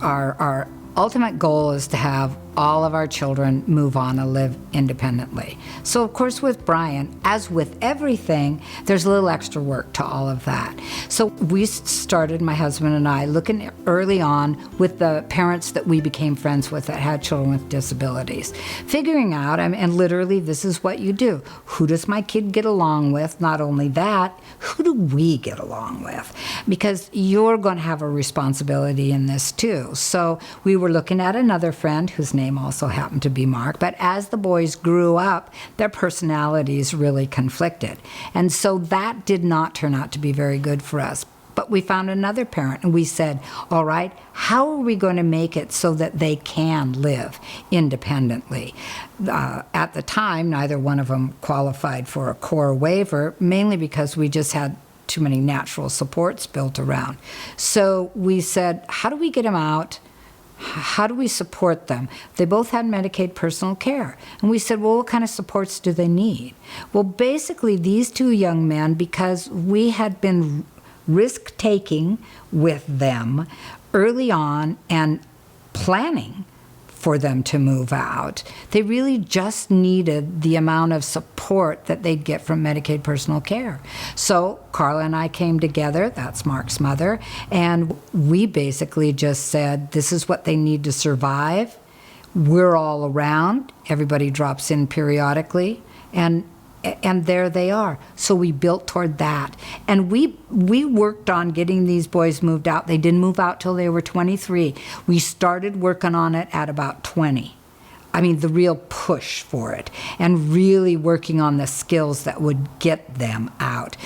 our ultimate goal is to have all of our children move on and live independently. So of course with Brian, as with everything, there's a little extra work to all of that. So we started, my husband and I, looking early on with the parents that we became friends with that had children with disabilities. Figuring out, and literally this is what you do. Who does my kid get along with? Not only that, who do we get along with? Because you're going to have a responsibility in this too. So we were looking at another friend whose name also happened to be Mark, but as the boys grew up, their personalities really conflicted. And so that did not turn out to be very good for us. But we found another parent and we said, all right, how are we going to make it so that they can live independently? At the time, neither one of them qualified for a core waiver, mainly because we just had too many natural supports built around. So we said, how do we get them out? How do we support them? They both had Medicaid personal care. And we said, well, what kind of supports do they need? Well, basically, these two young men, because we had been risk-taking with them early on and planning for them to move out, they really just needed the amount of support that they'd get from Medicaid personal care. So Carla and I came together, that's Mark's mother, and we basically just said, this is what they need to survive. We're all around. Everybody drops in periodically, and there they are. So we built toward that. And we worked on getting these boys moved out. They didn't move out till they were 23. We started working on it at about 20. I mean, the real push for it, and really working on the skills that would get them out,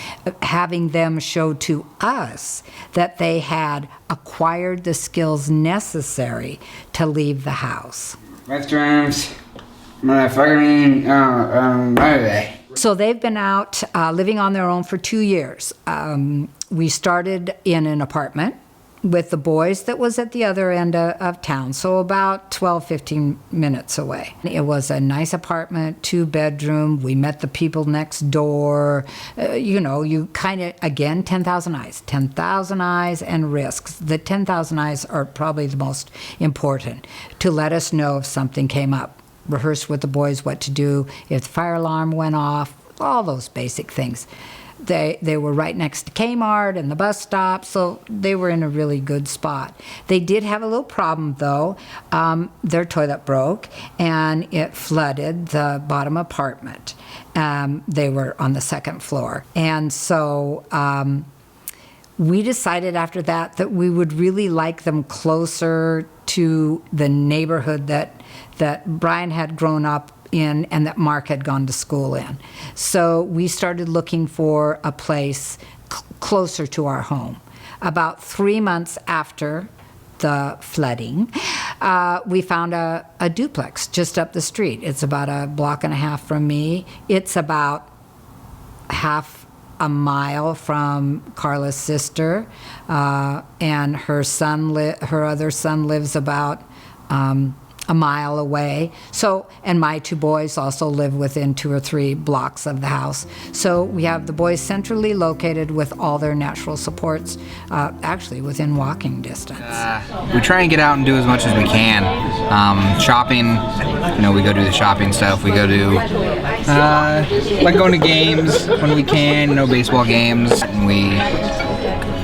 having them show to us that they had acquired the skills necessary to leave the house. Restrooms, motherfucking, what are they? So they've been out living on their own for 2 years. We started in an apartment with the boys that was at the other end of town, so about 12, 15 minutes away. It was a nice apartment, 2-bedroom. We met the people next door. You kind of, again, 10,000 eyes. 10,000 eyes and risks. The 10,000 eyes are probably the most important to let us know if something came up. Rehearse with the boys what to do if the fire alarm went off, all those basic things. They were right next to Kmart and the bus stop, so they were in a really good spot. They did have a little problem, though. Their toilet broke, and it flooded the bottom apartment. They were on the second floor. And so we decided after that we would really like them closer to the neighborhood that Brian had grown up in and that Mark had gone to school in. So we started looking for a place closer to our home. About 3 months after the flooding, we found a duplex just up the street. It's about a block and a half from me. It's about half a mile from Carla's sister, and her other son lives about a mile away. So, and my 2 boys also live within 2 or 3 blocks of the house. So we have the boys centrally located with all their natural supports, actually within walking distance. We try and get out and do as much as we can. Shopping, we go do the shopping stuff. We go do, like going to games when we can, baseball games. And we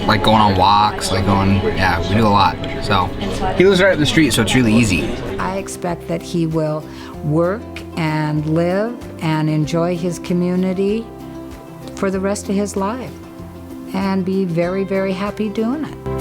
like going on walks, we do a lot. So he lives right up the street, so it's really easy. I expect that he will work and live and enjoy his community for the rest of his life and be very, very happy doing it.